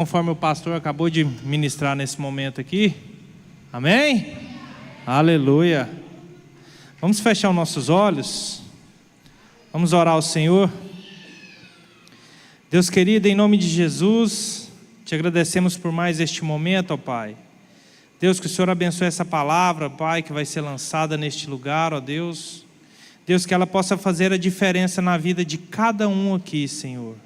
Conforme o pastor acabou de ministrar nesse momento aqui, amém? Aleluia. Vamos fechar os nossos olhos, vamos orar ao Senhor. Deus querido, em nome de Jesus, te agradecemos por mais este momento, ó Pai. Deus, que o Senhor abençoe essa palavra, Pai, que vai ser lançada neste lugar, ó Deus. Deus, que ela possa fazer a diferença na vida de cada um aqui, Senhor.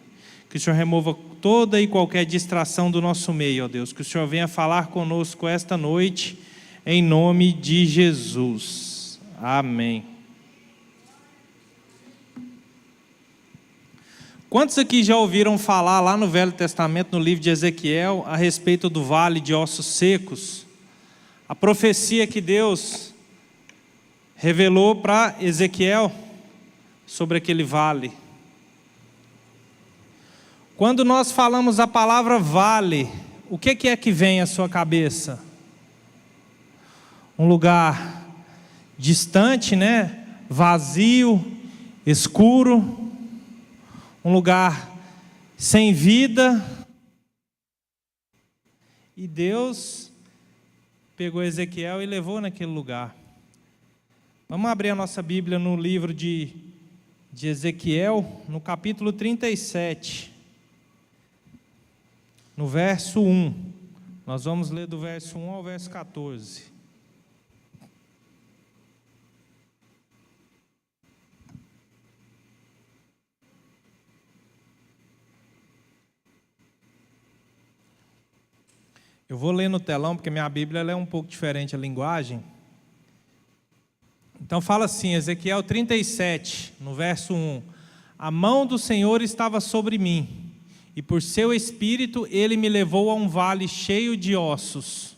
Que o Senhor remova toda e qualquer distração do nosso meio, ó Deus. Que o Senhor venha falar conosco esta noite, em nome de Jesus. Amém. Quantos aqui já ouviram falar lá no Velho Testamento, no livro de Ezequiel, a respeito do vale de ossos secos? A profecia que Deus revelou para Ezequiel sobre aquele vale. Quando nós falamos a palavra vale, o que é que vem à sua cabeça? Um lugar distante, né? Vazio, escuro, um lugar sem vida. E Deus pegou Ezequiel e levou naquele lugar. Vamos abrir a nossa Bíblia no livro de Ezequiel, no capítulo 37. No verso 1, nós vamos ler do verso 1 ao verso 14. Eu vou ler no telão, porque minha Bíblia ela é um pouco diferente a linguagem. Então fala assim, Ezequiel 37, no verso 1. A mão do Senhor estava sobre mim, e por seu espírito ele me levou a um vale cheio de ossos.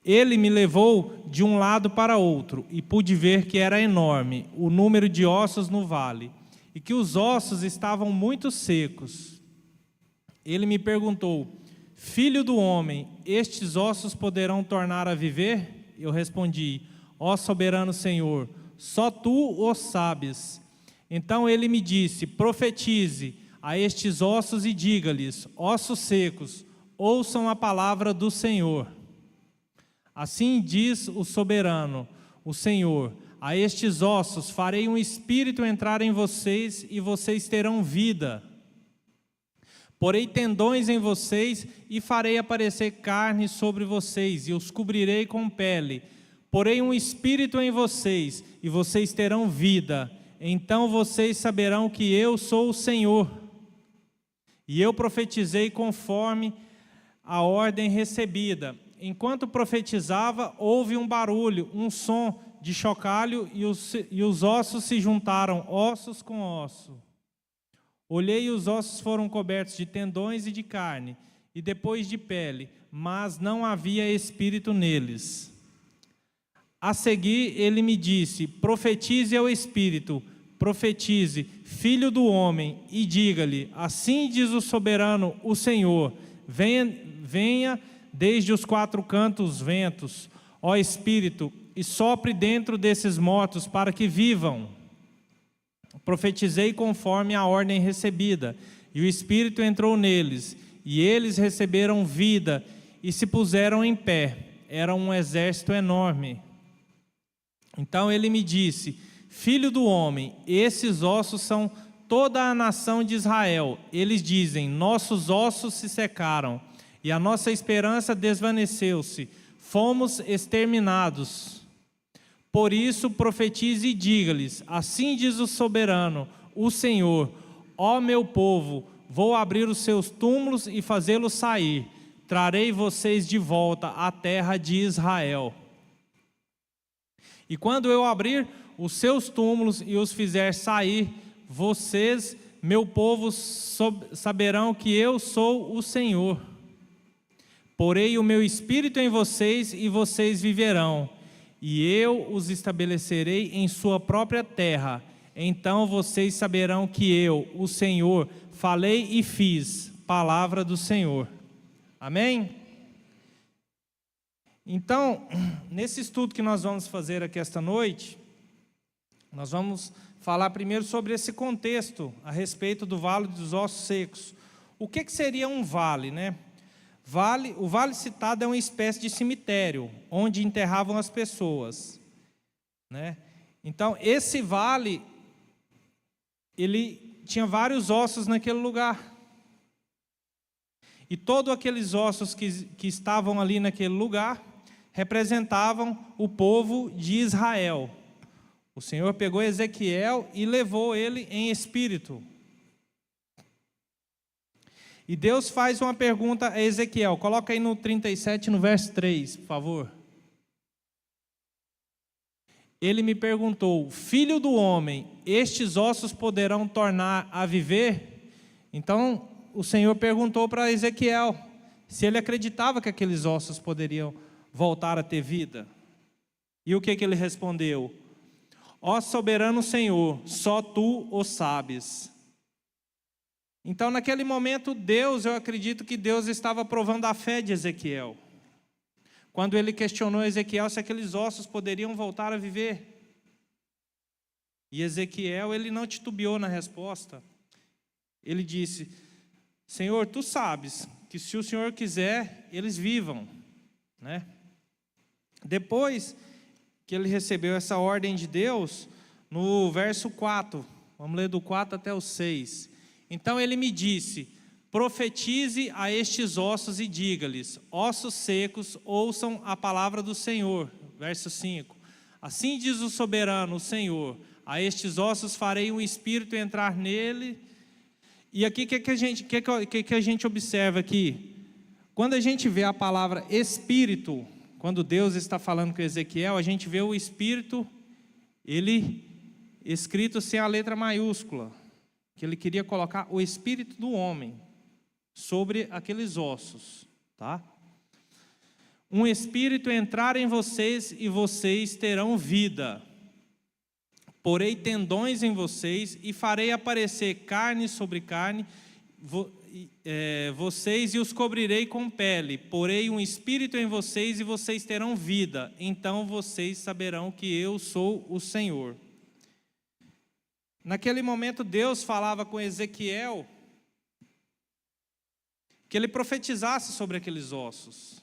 Ele me levou de um lado para outro, e pude ver que era enorme o número de ossos no vale, e que os ossos estavam muito secos. Ele me perguntou: Filho do homem, estes ossos poderão tornar a viver? Eu respondi: Ó soberano Senhor, só tu o sabes. Então ele me disse: Profetize a estes ossos e diga-lhes: ossos secos, ouçam a palavra do Senhor. Assim diz o soberano, o Senhor: a estes ossos farei um espírito entrar em vocês e vocês terão vida. Porei tendões em vocês e farei aparecer carne sobre vocês e os cobrirei com pele. Porei um espírito em vocês e vocês terão vida. Então vocês saberão que eu sou o Senhor. E eu profetizei conforme a ordem recebida. Enquanto profetizava, houve um barulho, um som de chocalho e os ossos se juntaram, ossos com osso. Olhei e os ossos foram cobertos de tendões e de carne, e depois de pele, mas não havia espírito neles. A seguir ele me disse: Profetize ao espírito, profetize, filho do homem, e diga-lhe: assim diz o soberano, o Senhor, venha desde os quatro cantos ventos, ó Espírito, e sopre dentro desses mortos para que vivam. Profetizei conforme a ordem recebida, e o Espírito entrou neles, e eles receberam vida e se puseram em pé. Era um exército enorme. Então ele me disse: Filho do homem, esses ossos são toda a nação de Israel. Eles dizem: nossos ossos se secaram, e a nossa esperança desvaneceu-se. Fomos exterminados. Por isso profetize e diga-lhes: assim diz o soberano, o Senhor: ó meu povo, vou abrir os seus túmulos e fazê-los sair. Trarei vocês de volta à terra de Israel. E quando eu abrir os seus túmulos e os fizer sair, vocês, meu povo, saberão que eu sou o Senhor. Porei o meu espírito em vocês e vocês viverão, e eu os estabelecerei em sua própria terra. Então vocês saberão que eu, o Senhor, falei e fiz. Palavra do Senhor. Amém? Então, nesse estudo que nós vamos fazer aqui esta noite, nós vamos falar primeiro sobre esse contexto a respeito do Vale dos Ossos Secos. O que seria um vale, né? O vale citado é uma espécie de cemitério, onde enterravam as pessoas, né? Então, esse vale, ele tinha vários ossos naquele lugar. E todos aqueles ossos que estavam ali naquele lugar representavam o povo de Israel. O Senhor pegou Ezequiel e levou ele em espírito. E Deus faz uma pergunta a Ezequiel. Coloca aí no 37, no verso 3, por favor. Ele me perguntou: filho do homem, estes ossos poderão tornar a viver? Então o Senhor perguntou para Ezequiel se ele acreditava que aqueles ossos poderiam voltar a ter vida. E o que ele respondeu? Ó soberano Senhor, só tu o sabes. Então, naquele momento, eu acredito que Deus estava provando a fé de Ezequiel. Quando ele questionou Ezequiel se aqueles ossos poderiam voltar a viver. E Ezequiel, ele não titubeou na resposta. Ele disse: Senhor, tu sabes que se o Senhor quiser, eles vivam, né? Depois que ele recebeu essa ordem de Deus, no verso 4, vamos ler do 4 até o 6. Então ele me disse: profetize a estes ossos e diga-lhes: ossos secos, ouçam a palavra do Senhor. Verso 5. Assim diz o soberano, o Senhor: a estes ossos farei um espírito entrar nele. E aqui o que a gente observa aqui? Quando a gente vê a palavra espírito, quando Deus está falando com Ezequiel, a gente vê o espírito, ele escrito sem a letra maiúscula, que ele queria colocar o espírito do homem sobre aqueles ossos, tá? Um espírito entrar em vocês e vocês terão vida. Porei tendões em vocês e farei aparecer carne sobre carne, vocês e os cobrirei com pele. Porei um espírito em vocês e vocês terão vida. Então vocês saberão que eu sou o Senhor. Naquele momento Deus falava com Ezequiel que ele profetizasse sobre aqueles ossos.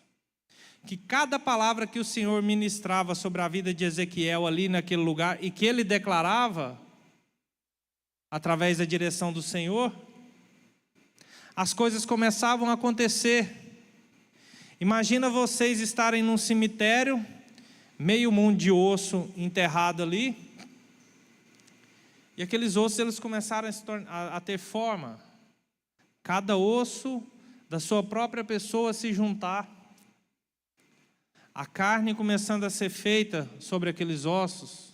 Que cada palavra que o Senhor ministrava sobre a vida de Ezequiel ali naquele lugar e que ele declarava através da direção do Senhor, as coisas começavam a acontecer. Imagina vocês estarem num cemitério, meio mundo de osso enterrado ali, e aqueles ossos eles começaram a ter forma, cada osso da sua própria pessoa se juntar, a carne começando a ser feita sobre aqueles ossos,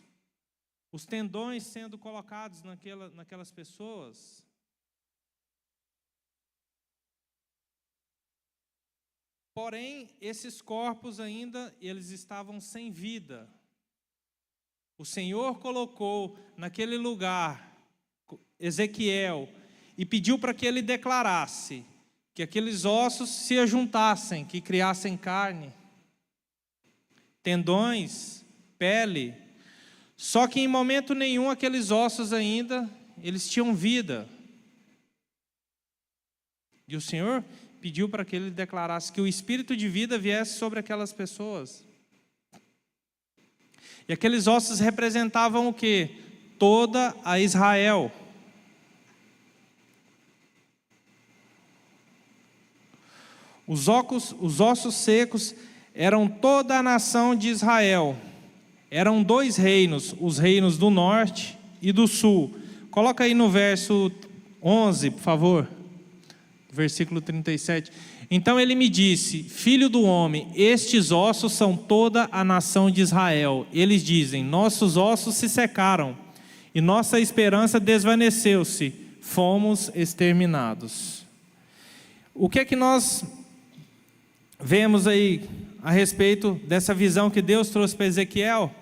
os tendões sendo colocados naquelas pessoas. Porém, esses corpos ainda, eles estavam sem vida. O Senhor colocou naquele lugar Ezequiel e pediu para que ele declarasse que aqueles ossos se ajuntassem, que criassem carne, tendões, pele. Só que em momento nenhum aqueles ossos ainda, eles tinham vida. E o Senhor pediu para que ele declarasse que o espírito de vida viesse sobre aquelas pessoas. E aqueles ossos representavam o quê? Toda a Israel. Os ossos secos eram toda a nação de Israel. Eram dois reinos, os reinos do norte e do sul. Coloca aí no verso 11, por favor. Versículo 37. Então ele me disse: filho do homem, estes ossos são toda a nação de Israel. Eles dizem: nossos ossos se secaram e nossa esperança desvaneceu-se, fomos exterminados. O que é que nós vemos aí a respeito dessa visão que Deus trouxe para Ezequiel?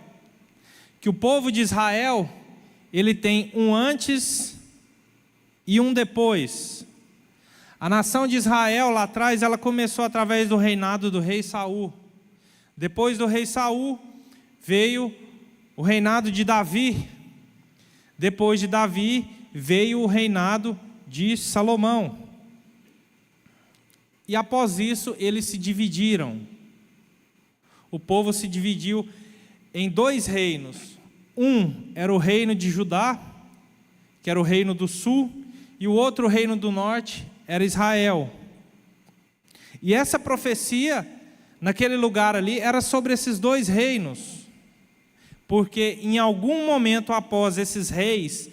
Que o povo de Israel, ele tem um antes e um depois. A nação de Israel lá atrás, ela começou através do reinado do rei Saul. Depois do rei Saul, veio o reinado de Davi. Depois de Davi, veio o reinado de Salomão. E após isso, eles se dividiram. O povo se dividiu em 2 reinos. Um era o reino de Judá, que era o reino do sul, e o outro reino do norte era Israel. E essa profecia, naquele lugar ali, era sobre esses 2 reinos. Porque em algum momento após esses reis,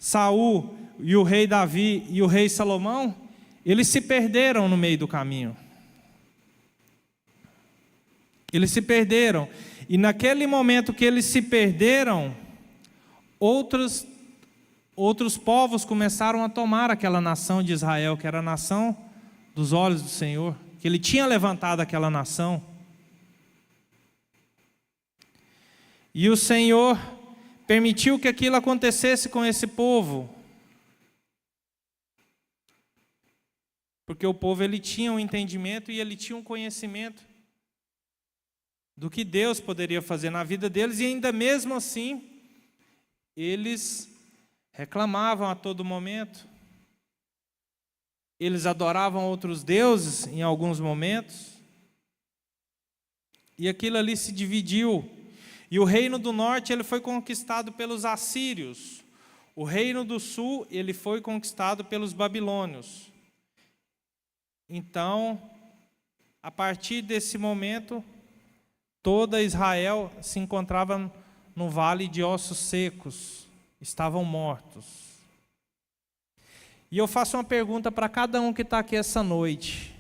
Saul e o rei Davi e o rei Salomão, eles se perderam no meio do caminho. Eles se perderam. E naquele momento que eles se perderam, outros povos começaram a tomar aquela nação de Israel, que era a nação dos olhos do Senhor, que Ele tinha levantado aquela nação. E o Senhor permitiu que aquilo acontecesse com esse povo, porque o povo ele tinha um entendimento e ele tinha um conhecimento do que Deus poderia fazer na vida deles, e ainda mesmo assim, eles reclamavam a todo momento, eles adoravam outros deuses em alguns momentos, e aquilo ali se dividiu, e o reino do norte ele foi conquistado pelos assírios, o reino do sul ele foi conquistado pelos babilônios. Então, a partir desse momento, toda Israel se encontrava no vale de ossos secos, estavam mortos. E eu faço uma pergunta para cada um que está aqui essa noite: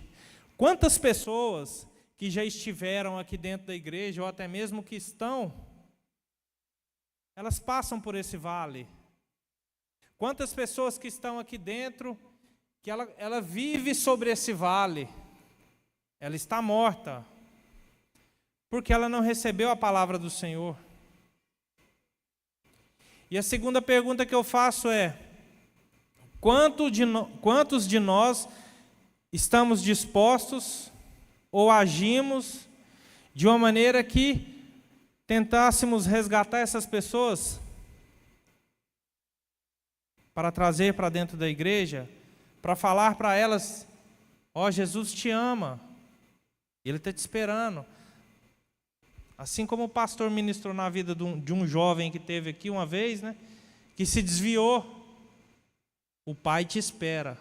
quantas pessoas que já estiveram aqui dentro da igreja, ou até mesmo que estão, elas passam por esse vale? Quantas pessoas que estão aqui dentro, que ela vive sobre esse vale, ela está morta, porque ela não recebeu a palavra do Senhor? E a segunda pergunta que eu faço é: quantos de nós estamos dispostos ou agimos de uma maneira que tentássemos resgatar essas pessoas para trazer para dentro da igreja, para falar para elas: ó, Jesus te ama, Ele está te esperando. Assim como o pastor ministrou na vida de um jovem que teve aqui uma vez, né, que se desviou, o Pai te espera.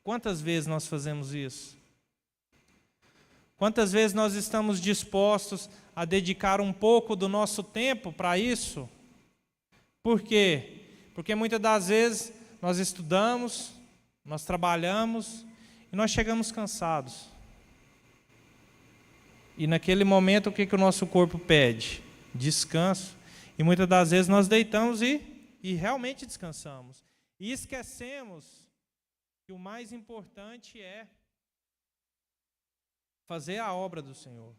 Quantas vezes nós fazemos isso? Quantas vezes nós estamos dispostos a dedicar um pouco do nosso tempo para isso? Por quê? Porque muitas das vezes nós estudamos, nós trabalhamos e nós chegamos cansados. E naquele momento o que o nosso corpo pede? Descanso. E muitas das vezes nós deitamos e realmente descansamos. E esquecemos que o mais importante é fazer a obra do Senhor,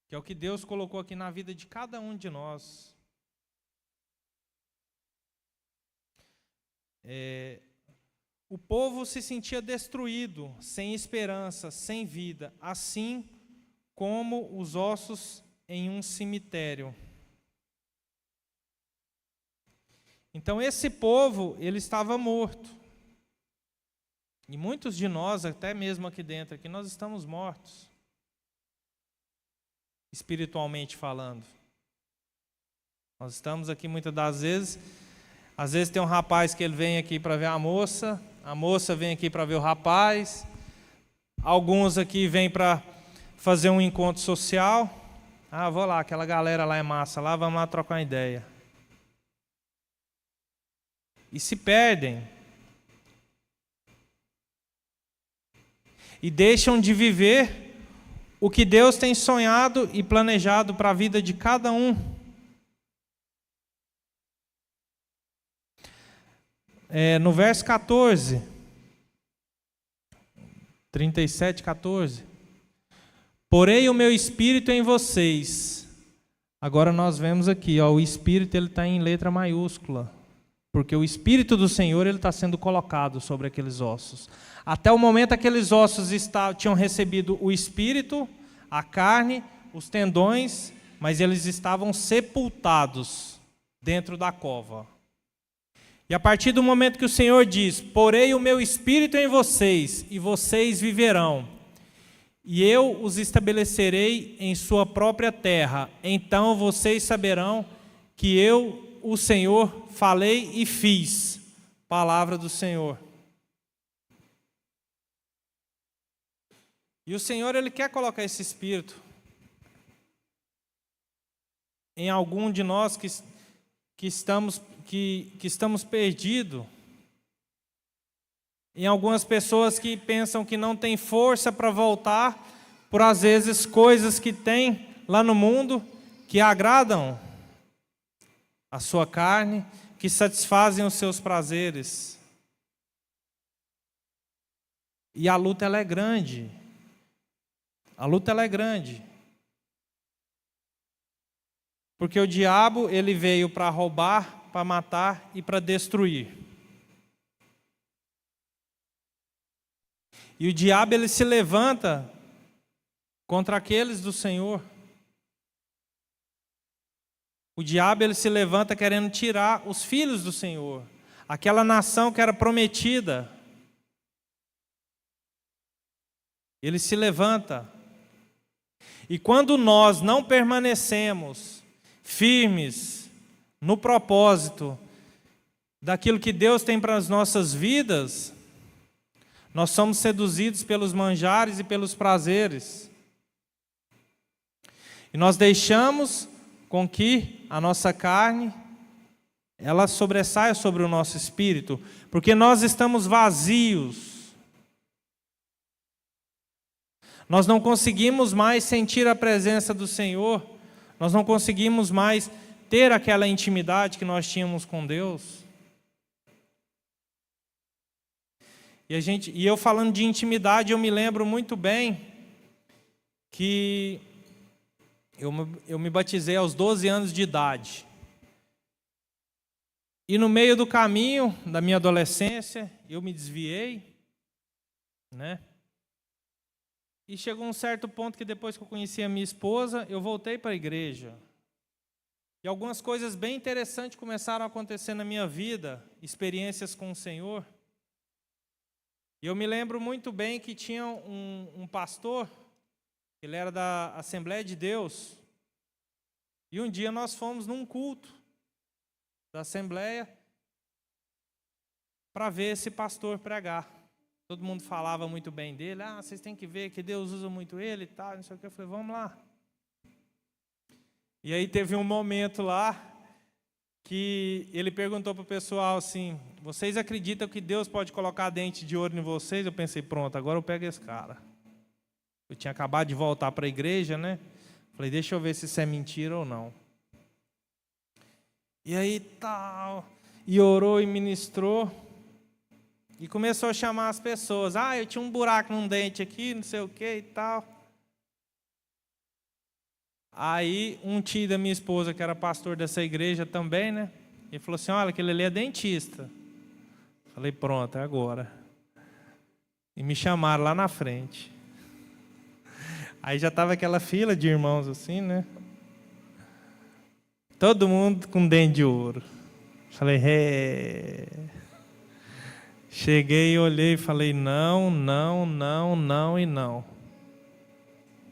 que é o que Deus colocou aqui na vida de cada um de nós. O povo se sentia destruído, sem esperança, sem vida, assim como os ossos em um cemitério. Então esse povo, ele estava morto. E muitos de nós, até mesmo aqui dentro, aqui, nós estamos mortos, espiritualmente falando. Nós estamos aqui muitas das vezes, às vezes tem um rapaz que ele vem aqui para ver a moça vem aqui para ver o rapaz, alguns aqui vêm para fazer um encontro social. Ah, vou lá, aquela galera lá é massa, lá vamos lá trocar uma ideia. E se perdem. E deixam de viver o que Deus tem sonhado e planejado para a vida de cada um. No verso 14, 37, 14. Porém o meu espírito em vocês. Agora nós vemos aqui, ó, o espírito ele está em letra maiúscula, porque o espírito do Senhor ele está sendo colocado sobre aqueles ossos. Até o momento aqueles ossos tinham recebido o espírito, a carne, os tendões, mas eles estavam sepultados dentro da cova. E a partir do momento que o Senhor diz: porei o meu espírito em vocês, e vocês viverão, e eu os estabelecerei em sua própria terra, então vocês saberão que eu, o Senhor, falei e fiz. Palavra do Senhor. E o Senhor, Ele quer colocar esse espírito em algum de nós que estamos perdidos, em algumas pessoas que pensam que não tem força para voltar, por às vezes coisas que tem lá no mundo que agradam a sua carne, que satisfazem os seus prazeres. E a luta ela é grande. A luta ela é grande. Porque o diabo ele veio para roubar, para matar e para destruir. E o diabo ele se levanta contra aqueles do Senhor. O diabo ele se levanta querendo tirar os filhos do Senhor, aquela nação que era prometida. Ele se levanta. E quando nós não permanecemos firmes no propósito daquilo que Deus tem para as nossas vidas, nós somos seduzidos pelos manjares e pelos prazeres. E nós deixamos com que a nossa carne, ela sobressaia sobre o nosso espírito, porque nós estamos vazios. Nós não conseguimos mais sentir a presença do Senhor, nós não conseguimos mais ter aquela intimidade que nós tínhamos com Deus. E eu falando de intimidade, eu me lembro muito bem que eu me batizei aos 12 anos de idade. E no meio do caminho da minha adolescência, eu me desviei, né? E chegou um certo ponto que depois que eu conheci a minha esposa, eu voltei para a igreja. E algumas coisas bem interessantes começaram a acontecer na minha vida, experiências com o Senhor. E eu me lembro muito bem que tinha um pastor, ele era da Assembleia de Deus. E um dia nós fomos num culto da Assembleia para ver esse pastor pregar. Todo mundo falava muito bem dele. Ah, vocês têm que ver que Deus usa muito ele e tal, não sei o que. Eu falei, vamos lá. E aí teve um momento lá que ele perguntou para o pessoal assim, vocês acreditam que Deus pode colocar dente de ouro em vocês? Eu pensei, pronto, agora eu pego esse cara. Eu tinha acabado de voltar para a igreja, né? Falei, deixa eu ver se isso é mentira ou não. E aí tal, e orou e ministrou. E começou a chamar as pessoas. Ah, eu tinha um buraco num dente aqui, não sei o que e tal. Aí um tio da minha esposa, que era pastor dessa igreja também, né? Ele falou assim, olha, aquele ali é dentista. Falei, pronto, é agora. E me chamaram lá na frente. Aí já estava aquela fila de irmãos assim, né? Todo mundo com dente de ouro. Falei, Cheguei, olhei e falei, não, não, não, não e não.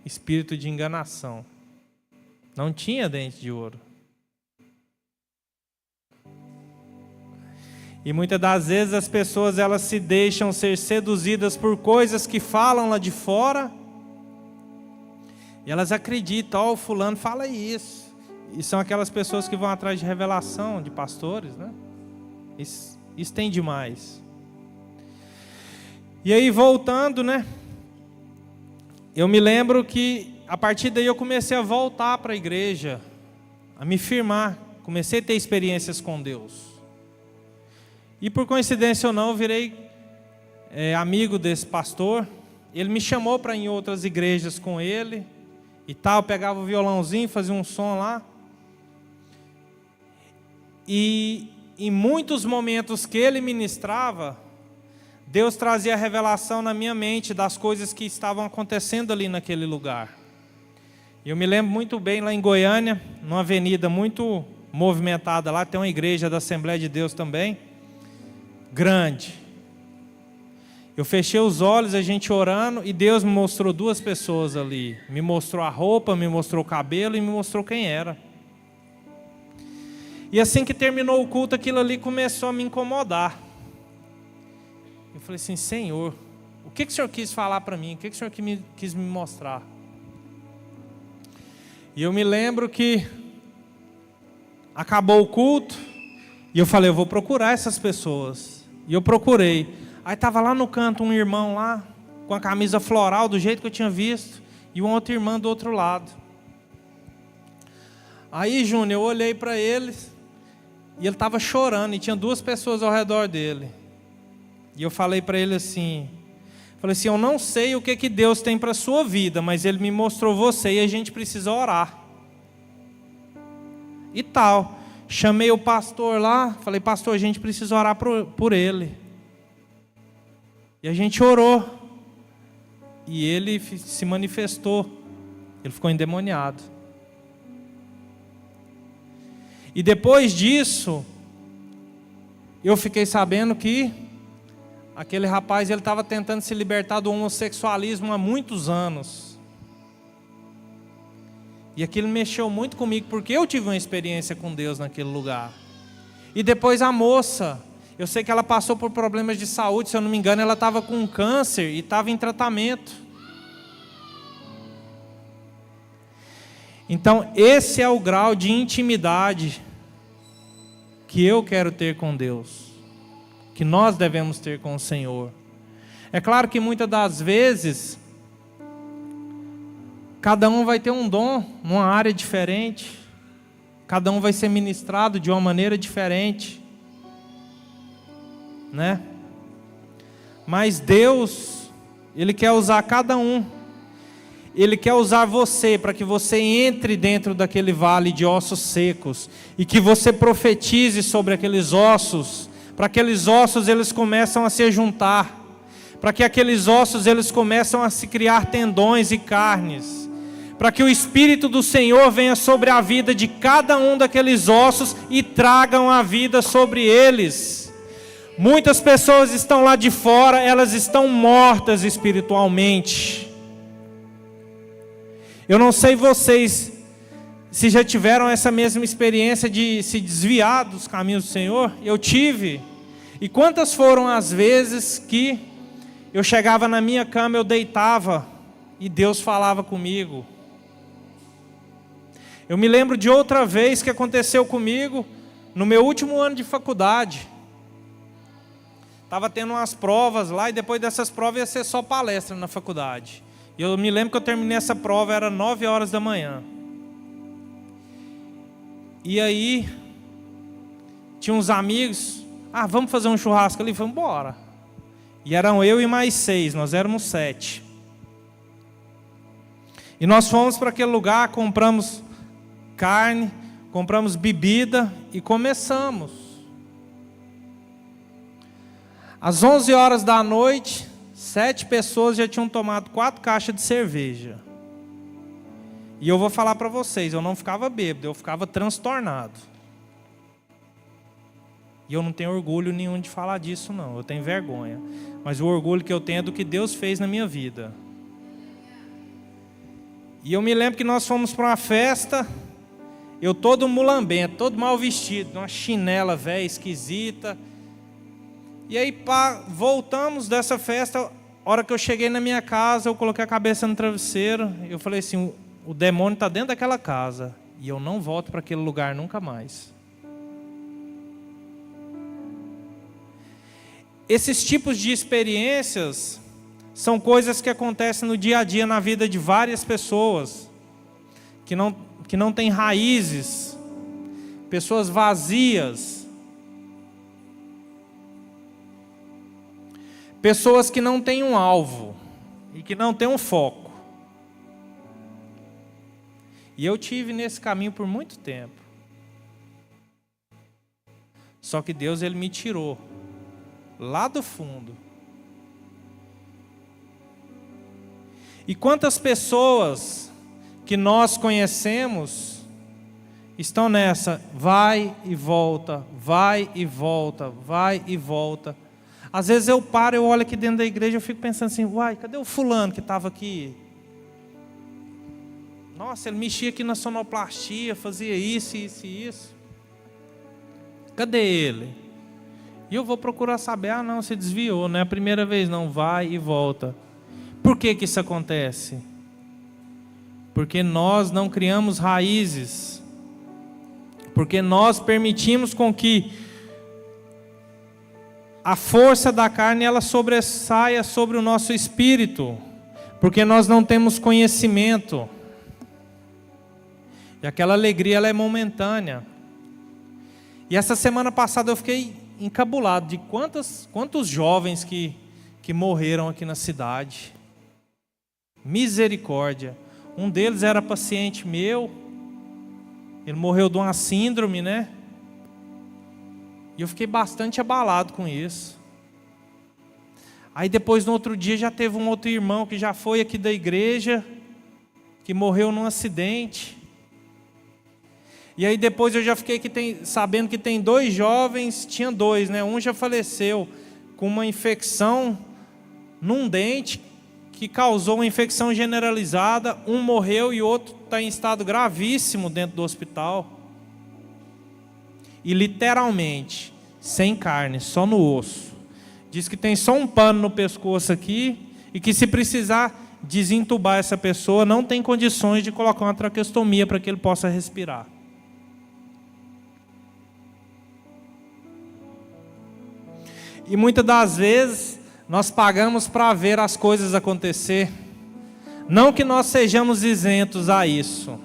Espírito de enganação. Não tinha dente de ouro. E muitas das vezes as pessoas elas se deixam ser seduzidas por coisas que falam lá de fora. E elas acreditam, o fulano fala isso. E são aquelas pessoas que vão atrás de revelação, de pastores, né? Isso tem demais. E aí voltando, né? Eu me lembro que a partir daí eu comecei a voltar para a igreja, a me firmar. Comecei a ter experiências com Deus. E por coincidência ou não, eu virei amigo desse pastor. Ele me chamou para ir em outras igrejas com ele e tal. Pegava o violãozinho, fazia um som lá. E em muitos momentos que ele ministrava, Deus trazia revelação na minha mente das coisas que estavam acontecendo ali naquele lugar. Eu me lembro muito bem lá em Goiânia, numa avenida muito movimentada lá, tem uma igreja da Assembleia de Deus também. grande. Eu fechei os olhos, a gente orando, e Deus me mostrou duas pessoas ali. Me mostrou a roupa, me mostrou o cabelo e me mostrou quem era. E assim que terminou o culto, aquilo ali começou a me incomodar. Eu falei assim, Senhor, o que o Senhor quis falar para mim? O que o Senhor quis me mostrar? E eu me lembro que acabou o culto, e eu falei, eu vou procurar essas pessoas. E eu procurei. Aí estava lá no canto um irmão lá, com a camisa floral, do jeito que eu tinha visto, e uma outra irmã do outro lado. Aí, Júnior, eu olhei para eles, e ele estava chorando, e tinha duas pessoas ao redor dele. E eu falei para ele assim, eu não sei o que Deus tem para a sua vida, mas Ele me mostrou você e a gente precisa orar. E tal. Chamei o pastor lá, falei, pastor, a gente precisa orar por ele. E a gente orou. E ele se manifestou. Ele ficou endemoniado. E depois disso, eu fiquei sabendo que aquele rapaz, ele estava tentando se libertar do homossexualismo há muitos anos. E aquilo mexeu muito comigo, porque eu tive uma experiência com Deus naquele lugar. E depois a moça, eu sei que ela passou por problemas de saúde, se eu não me engano, ela estava com câncer e estava em tratamento. Então, esse é o grau de intimidade que eu quero ter com Deus, que nós devemos ter com o Senhor. É claro que muitas das vezes, cada um vai ter um dom numa área diferente, cada um vai ser ministrado de uma maneira diferente, né? Mas Deus, Ele quer usar cada um. Ele quer usar você para que você entre dentro daquele vale de ossos secos e que você profetize sobre aqueles ossos, para que aqueles ossos eles começam a se juntar, para que aqueles ossos eles começam a se criar tendões e carnes, para que o Espírito do Senhor venha sobre a vida de cada um daqueles ossos e tragam a vida sobre eles. Muitas pessoas estão lá de fora, elas estão mortas espiritualmente. Eu não sei vocês se já tiveram essa mesma experiência de se desviar dos caminhos do Senhor. Eu tive. E quantas foram as vezes que eu chegava na minha cama, eu deitava e Deus falava comigo. Eu me lembro de outra vez que aconteceu comigo no meu último ano de faculdade. Estava tendo umas provas lá e depois dessas provas ia ser só palestra na faculdade. E eu me lembro que eu terminei essa prova, era 9 horas da manhã. E aí, tinha uns amigos, vamos fazer um churrasco ali? Vamos embora. E eram eu e mais 6, nós éramos 7. E nós fomos para aquele lugar, compramos carne, compramos bebida e começamos. Às 11 horas da noite, 7 pessoas já tinham tomado 4 caixas de cerveja. E eu vou falar para vocês, eu não ficava bêbado, eu ficava transtornado. E eu não tenho orgulho nenhum de falar disso não, eu tenho vergonha. Mas o orgulho que eu tenho é do que Deus fez na minha vida. E eu me lembro que nós fomos para uma festa, eu todo mulambento, todo mal vestido, uma chinela velha, esquisita. E aí voltamos dessa festa, a hora que eu cheguei na minha casa, eu coloquei a cabeça no travesseiro, eu falei assim, o demônio está dentro daquela casa, e eu não volto para aquele lugar nunca mais. Esses tipos de experiências são coisas que acontecem no dia a dia na vida de várias pessoas, que não têm raízes, pessoas vazias, pessoas que não têm um alvo e que não têm um foco. E eu tive nesse caminho por muito tempo. Só que Deus ele me tirou lá do fundo. E quantas pessoas que nós conhecemos estão nessa vai e volta, vai e volta, vai e volta. Às vezes eu paro, eu olho aqui dentro da igreja, eu fico pensando assim, uai, cadê o fulano que estava aqui? Nossa, ele mexia aqui na sonoplastia, fazia isso, isso e isso. Cadê ele? E eu vou procurar saber, não, você desviou, não é a primeira vez, não, vai e volta. Por que que isso acontece? Porque nós não criamos raízes. Porque nós permitimos com que a força da carne ela sobressaia sobre o nosso espírito. Porque nós não temos conhecimento. E aquela alegria ela é momentânea. E essa semana passada eu fiquei encabulado de quantos jovens que morreram aqui na cidade. Misericórdia. Um deles era paciente meu. Ele morreu de uma síndrome, né? E eu fiquei bastante abalado com isso. Aí depois, no outro dia, já teve um outro irmão que já foi aqui da igreja, que morreu num acidente. E aí depois eu já fiquei sabendo que tem 2 jovens, tinha 2, né? Um já faleceu com uma infecção num dente, que causou uma infecção generalizada. Um morreu e o outro está em estado gravíssimo dentro do hospital. E literalmente, sem carne, só no osso. Diz que tem só um pano no pescoço aqui, e que se precisar desentubar essa pessoa, não tem condições de colocar uma traqueostomia para que ele possa respirar. E muitas das vezes nós pagamos para ver as coisas acontecer. Não que nós sejamos isentos a isso.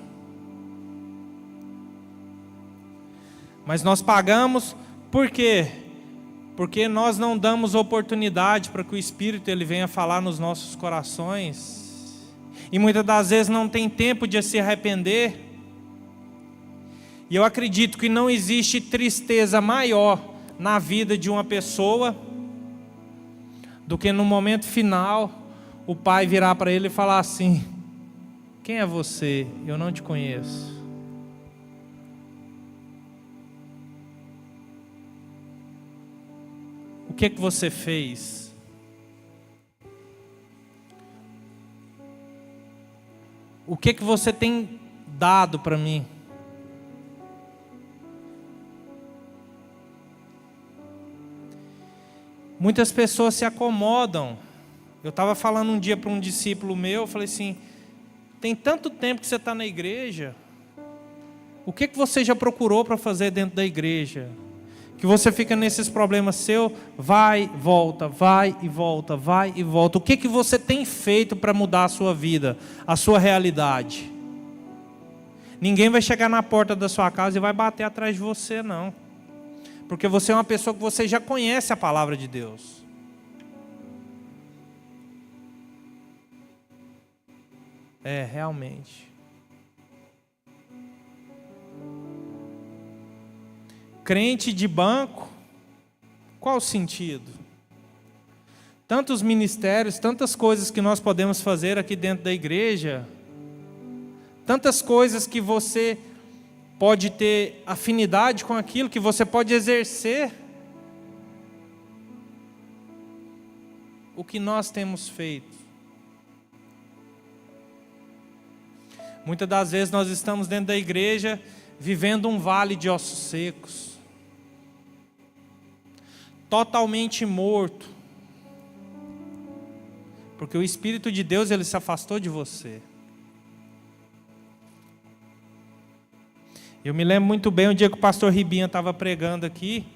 Mas nós pagamos por quê? Porque nós não damos oportunidade para que o Espírito ele venha falar nos nossos corações. E muitas das vezes não tem tempo de se arrepender. E eu acredito que não existe tristeza maior na vida de uma pessoa do que no momento final o pai virar para ele e falar assim: quem é você? Eu não te conheço. O que você fez? O que você tem dado para mim? Muitas pessoas se acomodam. Eu estava falando um dia para um discípulo meu, eu falei assim, tem tanto tempo que você está na igreja, o que você já procurou para fazer dentro da igreja? Que você fica nesses problemas seus, vai, volta, vai e volta, vai e volta. O que você tem feito para mudar a sua vida, a sua realidade? Ninguém vai chegar na porta da sua casa e vai bater atrás de você, não. Porque você é uma pessoa que você já conhece a palavra de Deus. Realmente. Crente de banco, qual o sentido? Tantos ministérios, tantas coisas que nós podemos fazer aqui dentro da igreja, tantas coisas que você pode ter afinidade com aquilo, que você pode exercer. O que nós temos feito? Muitas das vezes nós estamos dentro da igreja vivendo um vale de ossos secos, totalmente morto, porque o Espírito de Deus ele se afastou de você. Eu me lembro muito bem um dia que o pastor Ribinha estava pregando aqui,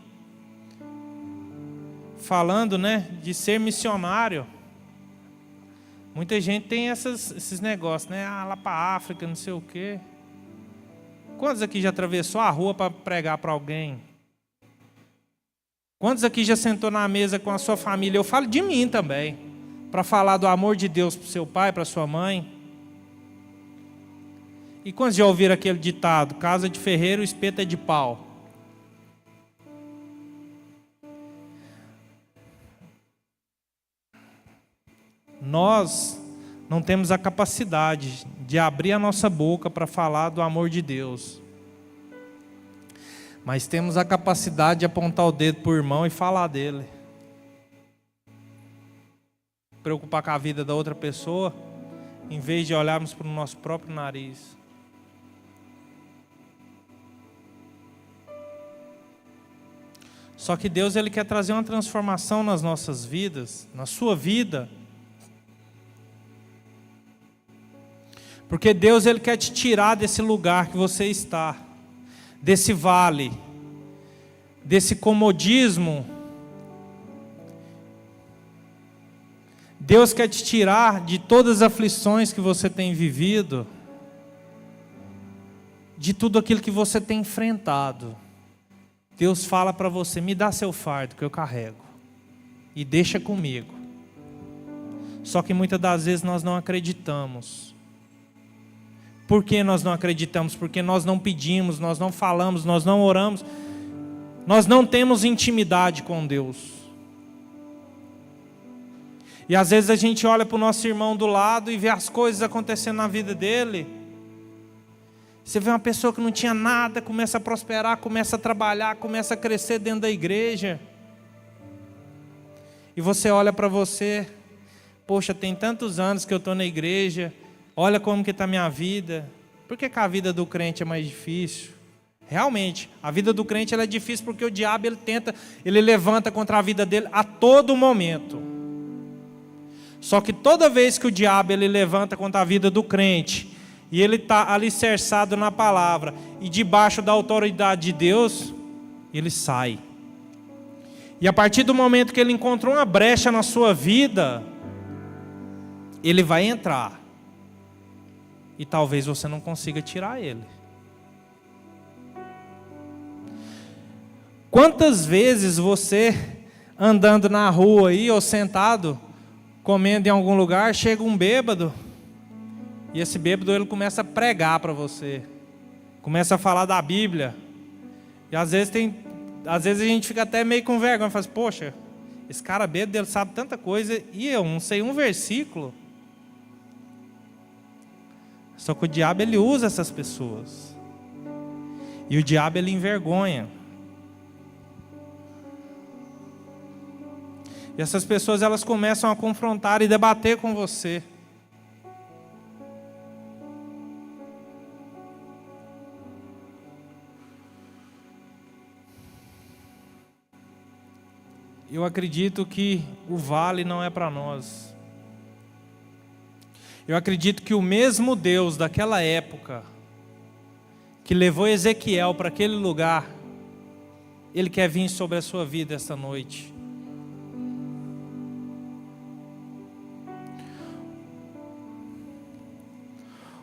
falando, né, de ser missionário. Muita gente tem esses negócios, né, lá para a África, não sei o quê. Quantos aqui já atravessou a rua para pregar para alguém? Quantos aqui já sentou na mesa com a sua família? Eu falo de mim também, para falar do amor de Deus para o seu pai, para a sua mãe. E quantos já ouviram aquele ditado, casa de ferreiro, espeto é de pau? Nós não temos a capacidade de abrir a nossa boca para falar do amor de Deus. Mas temos a capacidade de apontar o dedo para o irmão e falar dele. preocupar com a vida da outra pessoa, em vez de olharmos para o nosso próprio nariz. Só que Deus, Ele quer trazer uma transformação nas nossas vidas, na sua vida. Porque Deus, Ele quer te tirar desse lugar que você está, desse vale, desse comodismo. Deus quer te tirar de todas as aflições que você tem vivido, de tudo aquilo que você tem enfrentado. Deus fala para você: me dá seu fardo que eu carrego e deixa comigo. Só que muitas das vezes nós não acreditamos. Por que nós não acreditamos? Porque nós não pedimos, nós não falamos, nós não oramos, nós não temos intimidade com Deus. E às vezes a gente olha para o nosso irmão do lado e vê as coisas acontecendo na vida dele. Você vê uma pessoa que não tinha nada, começa a prosperar, começa a trabalhar, começa a crescer dentro da igreja. E você olha para você: poxa, tem tantos anos que eu estou na igreja, olha como que está a minha vida. Por que a vida do crente é mais difícil? Realmente, a vida do crente ela é difícil porque o diabo ele levanta contra a vida dele a todo momento. Só que toda vez que o diabo ele levanta contra a vida do crente, e ele está alicerçado na palavra e debaixo da autoridade de Deus, ele sai. E a partir do momento que ele encontrou uma brecha na sua vida, ele vai entrar. E talvez você não consiga tirar ele. Quantas vezes você, andando na rua aí, ou sentado, comendo em algum lugar, chega um bêbado, e esse bêbado ele começa a pregar para você, começa a falar da Bíblia, e às vezes a gente fica até meio com vergonha, fala assim: poxa, esse cara bêbado, ele sabe tanta coisa, e eu não sei um versículo. Só que o diabo ele usa essas pessoas, e o diabo ele envergonha. E essas pessoas elas começam a confrontar e debater com você. Eu acredito que o vale não é para nós. Eu acredito que o mesmo Deus daquela época, que levou Ezequiel para aquele lugar, Ele quer vir sobre a sua vida esta noite.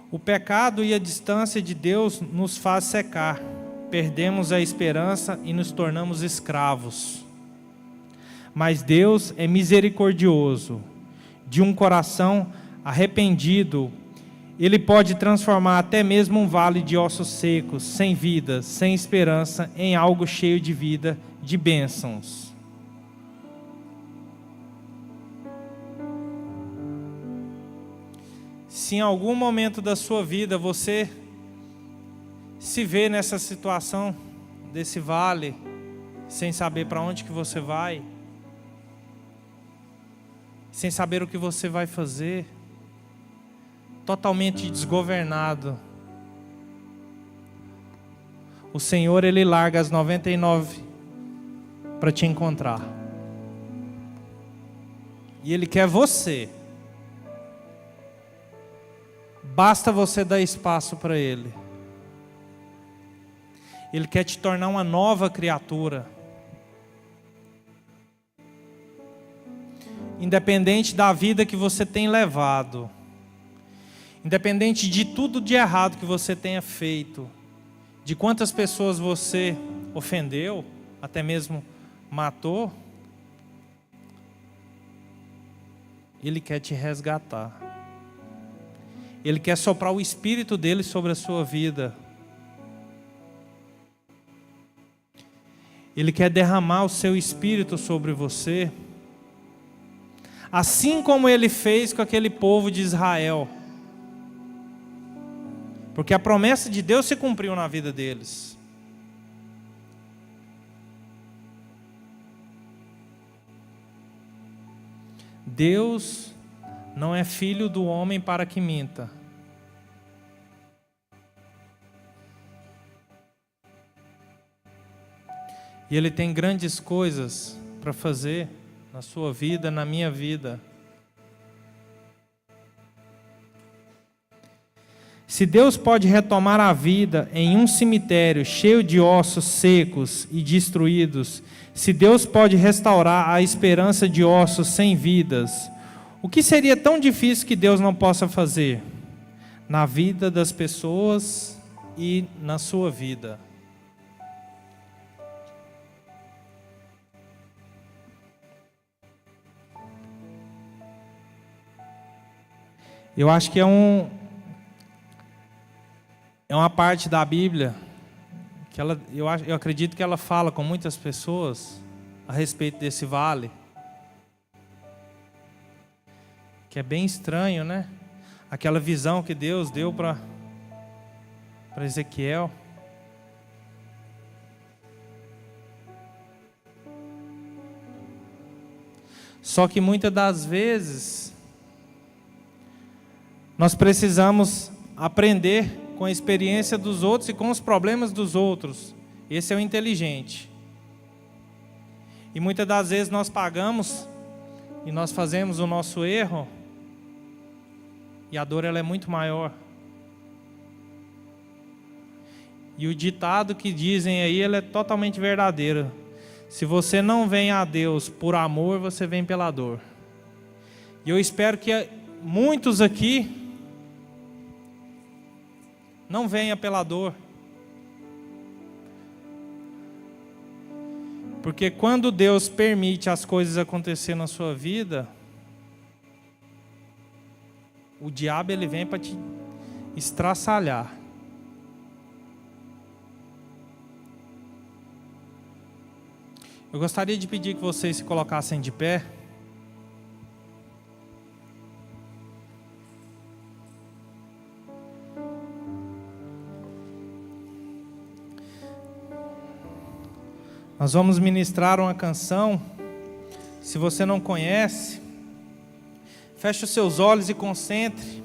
O pecado e a distância de Deus nos faz secar, perdemos a esperança e nos tornamos escravos. Mas Deus é misericordioso, de um coração arrependido, Ele pode transformar até mesmo um vale de ossos secos, sem vida, sem esperança, em algo cheio de vida, de bênçãos. Se em algum momento da sua vida você se vê nessa situação, desse vale, sem saber para onde que você vai, sem saber o que você vai fazer, totalmente desgovernado, o Senhor Ele larga as 99 para te encontrar, e Ele quer você. Basta você dar espaço para Ele. Ele quer te tornar uma nova criatura. Independente da vida que você tem levado, independente de tudo de errado que você tenha feito, de quantas pessoas você ofendeu, até mesmo matou, Ele quer te resgatar. Ele quer soprar o Espírito dele sobre a sua vida. Ele quer derramar o seu Espírito sobre você, assim como Ele fez com aquele povo de Israel. Porque a promessa de Deus se cumpriu na vida deles. Deus não é filho do homem para que minta. E Ele tem grandes coisas para fazer na sua vida, na minha vida. Se Deus pode retomar a vida em um cemitério cheio de ossos secos e destruídos, se Deus pode restaurar a esperança de ossos sem vidas, o que seria tão difícil que Deus não possa fazer na vida das pessoas e na sua vida? Eu acho que é uma parte da Bíblia que eu acredito que ela fala com muitas pessoas a respeito desse vale, que é bem estranho, né? Aquela visão que Deus deu para Ezequiel. Só que muitas das vezes nós precisamos aprender com a experiência dos outros e com os problemas dos outros. Esse é o inteligente. E muitas das vezes nós pagamos e nós fazemos o nosso erro e a dor ela é muito maior. E o ditado que dizem aí, ele é totalmente verdadeiro. Se você não vem a Deus por amor, você vem pela dor. E eu espero que muitos aqui não venha pela dor. Porque quando Deus permite as coisas acontecer na sua vida, o diabo ele vem para te estraçalhar. Eu gostaria de pedir que vocês se colocassem de pé. Nós vamos ministrar uma canção. Se você não conhece, feche os seus olhos e concentre.